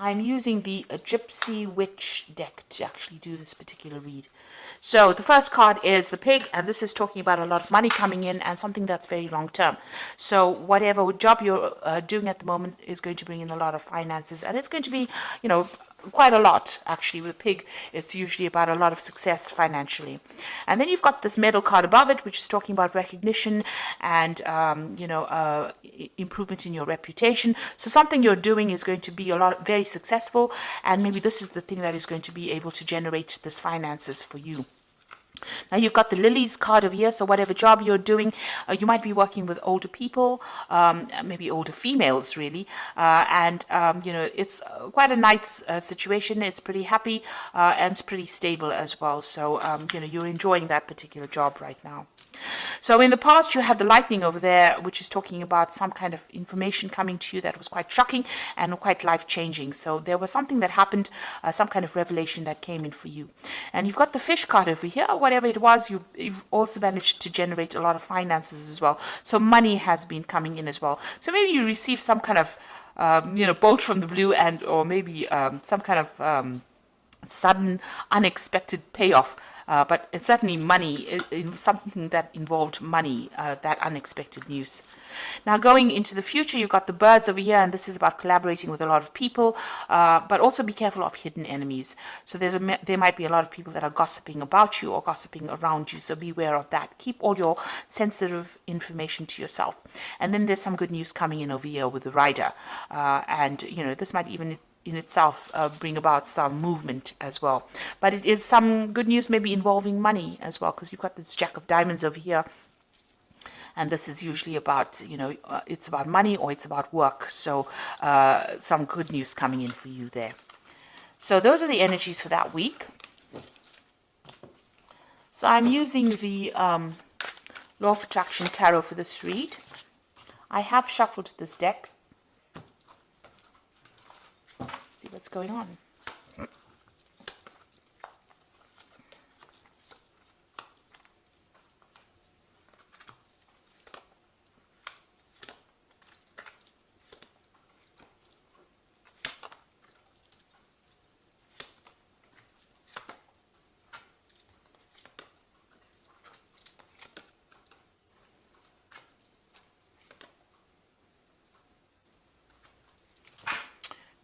I'm using the Gypsy Witch deck to actually do this particular read. So the first card is the pig, and this is talking about a lot of money coming in and something that's very long term. So whatever job you're doing at the moment is going to bring in a lot of finances, and it's going to be, quite a lot actually. With a pig, it's usually about a lot of success financially. And then you've got this medal card above it, which is talking about recognition and improvement in your reputation. So something you're doing is going to be very successful, and maybe this is the thing that is going to be able to generate this finances for you. Now you've got the lilies card over here, so whatever job you're doing, you might be working with older people, maybe older females really, and it's quite a nice situation. It's pretty happy and it's pretty stable as well, so you're enjoying that particular job right now. So in the past you had the lightning over there, which is talking about some kind of information coming to you that was quite shocking and quite life-changing. So there was something that happened, some kind of revelation that came in for you. And you've got the fish card over here. Whatever it was, you've also managed to generate a lot of finances as well. So money has been coming in as well. So maybe you received some kind of bolt from the blue, or maybe some kind of sudden unexpected payoff. But it's certainly money, something that involved money, that unexpected news. Now going into the future, you've got the birds over here, and this is about collaborating with a lot of people, but also be careful of hidden enemies. So there might be a lot of people that are gossiping about you or gossiping around you, so beware of that. Keep all your sensitive information to yourself. And then there's some good news coming in over here with the rider, and this might even in itself bring about some movement as well. But it is some good news maybe involving money as well, because you've got this Jack of Diamonds over here. And this is usually about, it's about money or it's about work. So some good news coming in for you there. So those are the energies for that week. So I'm using the Law of Attraction Tarot for this read. I have shuffled this deck. See what's going on.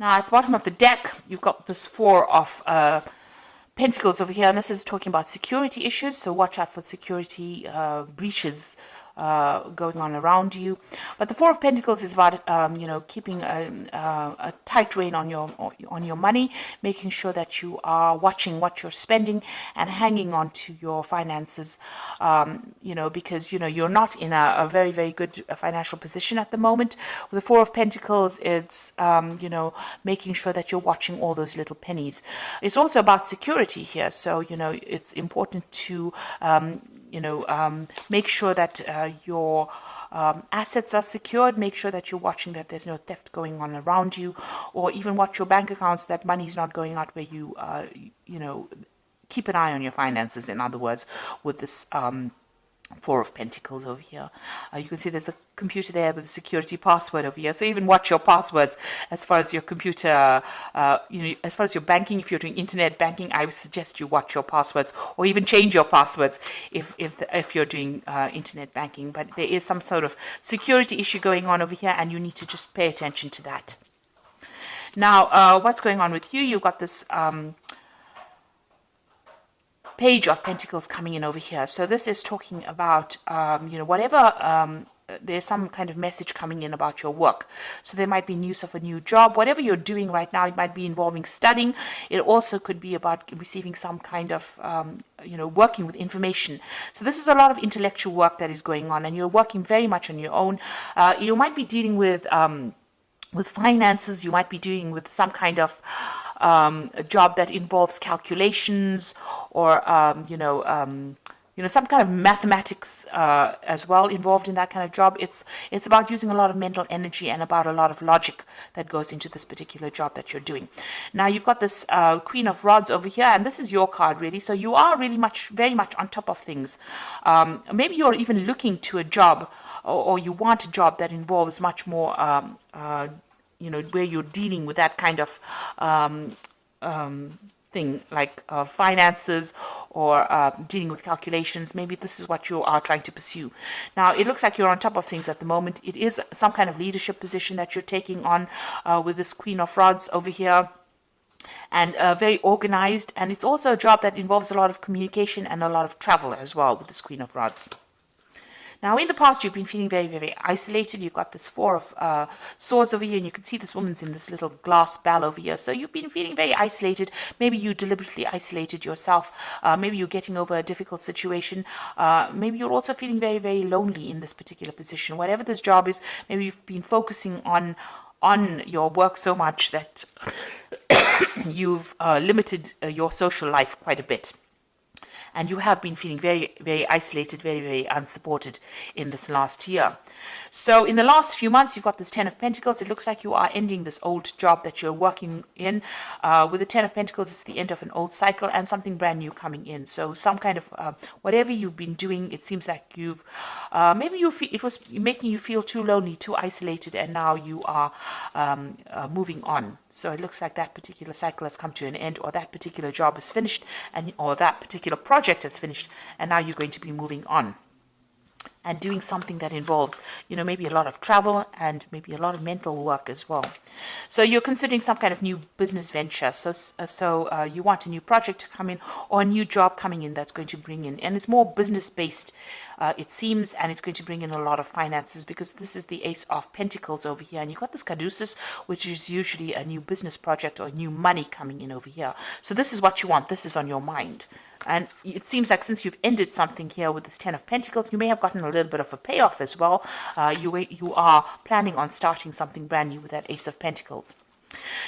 Now at the bottom of the deck, you've got this Four of Pentacles over here, and this is talking about security issues, so watch out for security breaches going on around you. But the Four of Pentacles is about keeping a tight rein on your money, making sure that you are watching what you're spending and hanging on to your finances, because you're not in a very, very good financial position at the moment. With the Four of Pentacles, it's making sure that you're watching all those little pennies. It's also about security here, so it's important to make sure that your assets are secured. Make sure that you're watching that there's no theft going on around you, or even watch your bank accounts, that money's not going out where you, keep an eye on your finances, in other words, with this Four of Pentacles over here. You can see there's a computer there with a security password over here. So even watch your passwords as far as your computer, as far as your banking. If you're doing internet banking, I would suggest you watch your passwords, or even change your passwords if you're doing internet banking. But there is some sort of security issue going on over here, and you need to just pay attention to that. Now, what's going on with you? You've got this Page of Pentacles coming in over here. So this is talking about, whatever, there's some kind of message coming in about your work. So there might be news of a new job. Whatever you're doing right now, it might be involving studying. It also could be about receiving some kind of, working with information. So this is a lot of intellectual work that is going on, and you're working very much on your own. You might be dealing with finances. You might be dealing with some kind of a job that involves calculations, or some kind of mathematics as well involved in that kind of job. It's about using a lot of mental energy and about a lot of logic that goes into this particular job that you're doing. Now you've got this Queen of Rods over here, and this is your card really. So you are really very much on top of things. Maybe you're even looking to a job, or you want a job that involves much more where you're dealing with that kind of thing, like finances or dealing with calculations. Maybe this is what you are trying to pursue. Now, it looks like you're on top of things at the moment. It is some kind of leadership position that you're taking on with this Queen of Rods over here, and very organized. And it's also a job that involves a lot of communication and a lot of travel as well with this Queen of Rods. Now, in the past, you've been feeling very, very isolated. You've got this Four of Swords over here, and you can see this woman's in this little glass bell over here. So you've been feeling very isolated. Maybe you deliberately isolated yourself. Maybe you're getting over a difficult situation. Maybe you're also feeling very, very lonely in this particular position. Whatever this job is, maybe you've been focusing on your work so much that you've limited your social life quite a bit. And you have been feeling very, very isolated, very, very unsupported in this last year. So in the last few months, you've got this Ten of Pentacles. It looks like you are ending this old job that you're working in. With the Ten of Pentacles, it's the end of an old cycle and something brand new coming in. So some kind of, whatever you've been doing, it seems like you've, maybe it was making you feel too lonely, too isolated, and now you are moving on. So it looks like that particular cycle has come to an end, or that particular job is finished, or that particular project is finished, and now you're going to be moving on and doing something that involves, maybe a lot of travel and maybe a lot of mental work as well. So you're considering some kind of new business venture. So you want a new project to come in, or a new job coming in that's going to bring in, and it's more business based, it seems, and it's going to bring in a lot of finances, because this is the Ace of Pentacles over here, and you've got this Caduceus, which is usually a new business project or new money coming in over here. So this is what you want. This is on your mind. And it seems like since you've ended something here with this Ten of Pentacles, you may have gotten a little bit of a payoff as well. You are planning on starting something brand new with that Ace of Pentacles.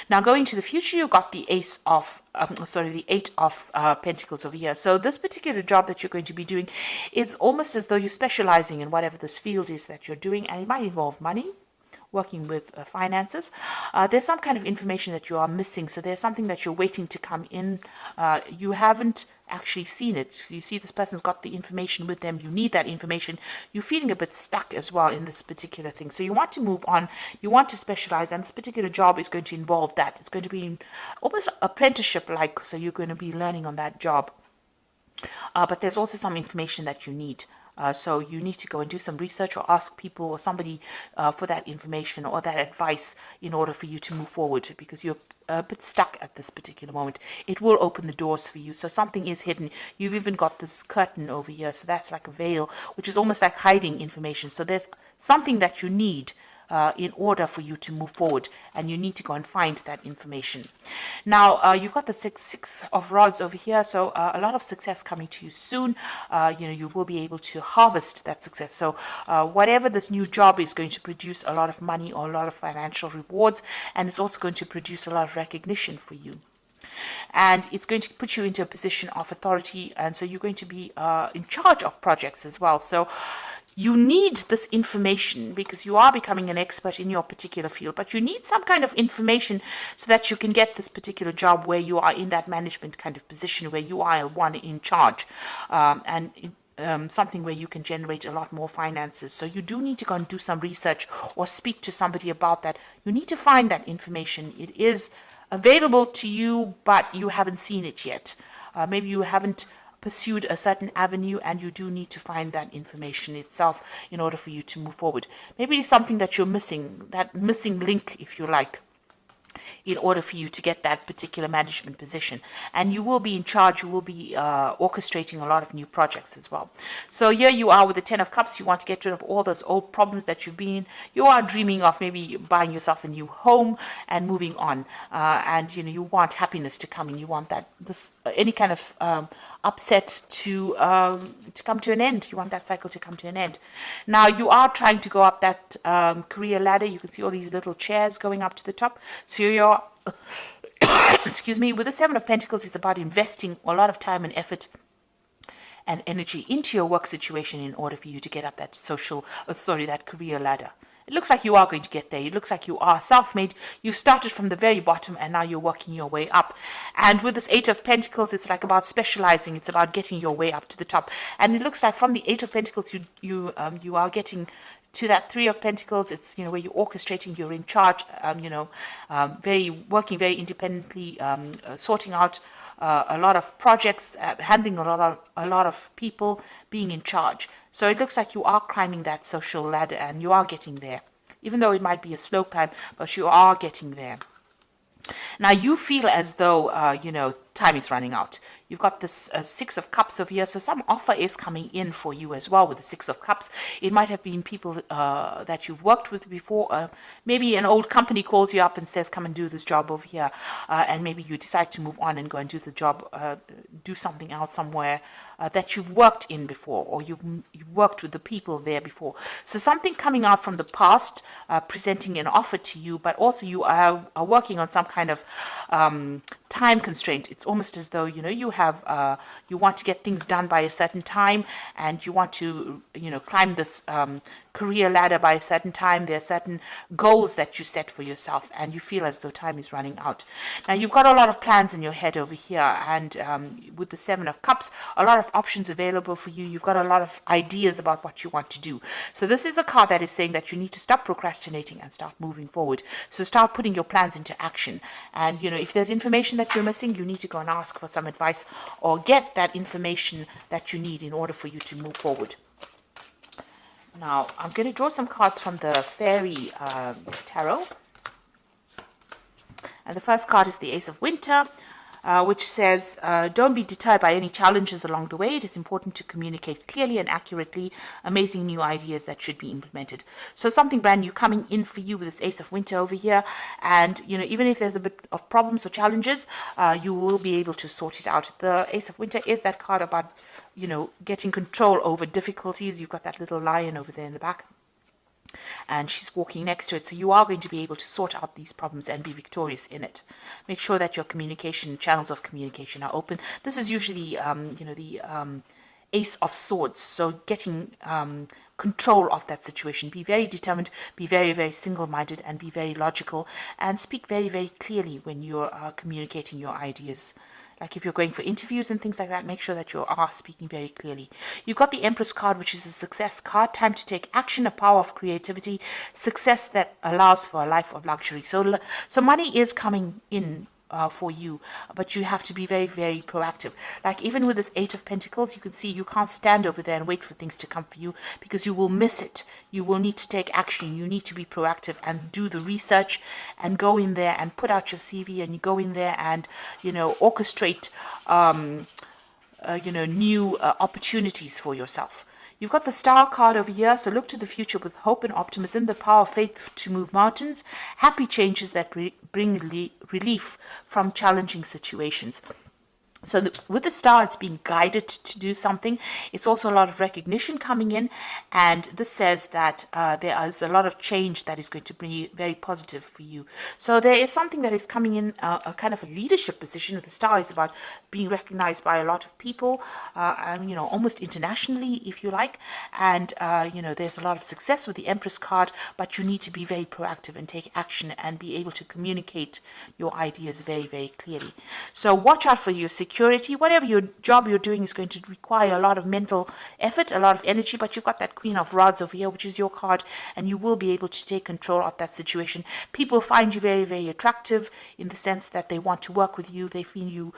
Now, going to the future, you've got the Eight of Pentacles over here. So this particular job that you're going to be doing, it's almost as though you're specializing in whatever this field is that you're doing, and it might involve money, working with finances. There's some kind of information that you are missing. So there's something that you're waiting to come in. You haven't actually seen it. You see this person's got the information with them. You need that information. You're feeling a bit stuck as well in this particular thing. So you want to move on. You want to specialize, and this particular job is going to involve that. It's going to be almost apprenticeship-like. So you're going to be learning on that job. But there's also some information that you need. So you need to go and do some research, or ask people or somebody for that information or that advice in order for you to move forward, because you're a bit stuck at this particular moment. It will open the doors for you. So something is hidden. You've even got this curtain over here. So that's like a veil, which is almost like hiding information. So there's something that you need in order for you to move forward, and you need to go and find that information. Now, you've got the Six of Rods over here, so a lot of success coming to you soon. You will be able to harvest that success. So whatever this new job is going to produce a lot of money or a lot of financial rewards, and it's also going to produce a lot of recognition for you. And it's going to put you into a position of authority, and so you're going to be in charge of projects as well. So you need this information because you are becoming an expert in your particular field, but you need some kind of information so that you can get this particular job where you are in that management kind of position, where you are one in charge, something where you can generate a lot more finances. So you do need to go and do some research or speak to somebody about that. You need to find that information. It is available to you, but you haven't seen it yet. Maybe you haven't pursued a certain avenue, and you do need to find that information itself in order for you to move forward. Maybe it's something that you're missing, that missing link, if you like, in order for you to get that particular management position. And you will be in charge, you will be orchestrating a lot of new projects as well. So here you are with the Ten of Cups. You want to get rid of all those old problems that you've been in. You are dreaming of maybe buying yourself a new home and moving on. And you want happiness to come in. You want that any kind of upset to come to an end. You want that cycle to come to an end. Now you are trying to go up that career ladder. You can see all these little chairs going up to the top. So you're excuse me, with the Seven of Pentacles, it's about investing a lot of time and effort and energy into your work situation in order for you to get up that that career ladder. It looks like you are going to get there. It looks like you are self-made. You started from the very bottom, and now you're working your way up. And with this Eight of Pentacles, it's like about specializing. It's about getting your way up to the top. And it looks like from the Eight of Pentacles, you are getting to that Three of Pentacles. It's, you know, where you're orchestrating, you're in charge, working very independently, sorting out a lot of projects, handling a lot of people, being in charge. So it looks like you are climbing that social ladder and you are getting there. Even though it might be a slow climb, but you are getting there. Now you feel as though, time is running out. You've got this Six of Cups over here, so some offer is coming in for you as well with the Six of Cups. It might have been people that you've worked with before. Maybe an old company calls you up and says, come and do this job over here. And maybe you decide to move on and go and do the job, do something else somewhere that you've worked in before, or you've worked with the people there before. So something coming out from the past, presenting an offer to you, but also you are working on some kind of time constraint. It's almost as though, you have, you want to get things done by a certain time, and you want to, climb this career ladder by a certain time. There are certain goals that you set for yourself, and you feel as though time is running out. Now, you've got a lot of plans in your head over here, and with the Seven of Cups, a lot of options available for you. You've got a lot of ideas about what you want to do. So this is a card that is saying that you need to stop procrastinating and start moving forward. So start putting your plans into action. And, if there's information that you're missing, you need to go and ask for some advice or get that information that you need in order for you to move forward. Now, I'm going to draw some cards from the Fairy Tarot. And the first card is the Ace of Winter, which says, don't be deterred by any challenges along the way. It is important to communicate clearly and accurately amazing new ideas that should be implemented. So something brand new coming in for you with this Ace of Winter over here. And, even if there's a bit of problems or challenges, you will be able to sort it out. The Ace of Winter is that card about, getting control over difficulties. You've got that little lion over there in the back, and she's walking next to it. So you are going to be able to sort out these problems and be victorious in it. Make sure that your channels of communication are open. This is usually, the Ace of Swords. So getting control of that situation. Be very determined, be very, very single-minded, and be very logical, and speak very, very clearly when you're communicating your ideas. Like if you're going for interviews and things like that, make sure that you are speaking very clearly. You've got the Empress card, which is a success card. Time to take action, a power of creativity, success that allows for a life of luxury. So money is coming in for you, but you have to be very, very proactive. Like even with this Eight of Pentacles, you can see you can't stand over there and wait for things to come for you, because you will miss it. You will need to take action. You need to be proactive and do the research and go in there and put out your CV, and you go in there and orchestrate new opportunities for yourself. You've got the Star card over here, so look to the future with hope and optimism, the power of faith to move mountains, happy changes that bring relief from challenging situations. So with the Star, it's being guided to do something. It's also a lot of recognition coming in, and this says that there is a lot of change that is going to be very positive for you. So there is something that is coming in, a kind of a leadership position. With the Star is about being recognized by a lot of people, almost internationally, if you like. And, there's a lot of success with the Empress card, but you need to be very proactive and take action and be able to communicate your ideas very, very clearly. So watch out for your security. Whatever your job you're doing is going to require a lot of mental effort, a lot of energy, but you've got that Queen of Rods over here, which is your card, and you will be able to take control of that situation. People find you very, very attractive in the sense that they want to work with you. They feel you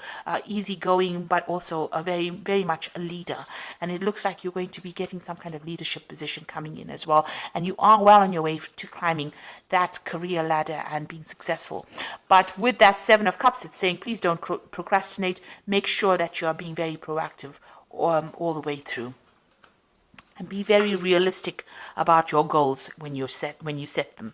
easygoing, but also a very, very much a leader. And it looks like you're going to be getting some kind of leadership position coming in as well. And you are well on your way to climbing that career ladder and being successful. But with that Seven of Cups, it's saying, please don't procrastinate. Make sure that you are being very proactive all the way through, and be very realistic about your goals when you set them.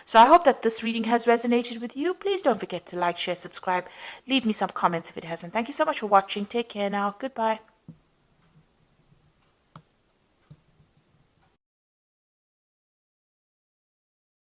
So I hope that this reading has resonated with you. Please don't forget to like, share, subscribe. Leave me some comments if it hasn't. Thank you so much for watching. Take care now. Goodbye.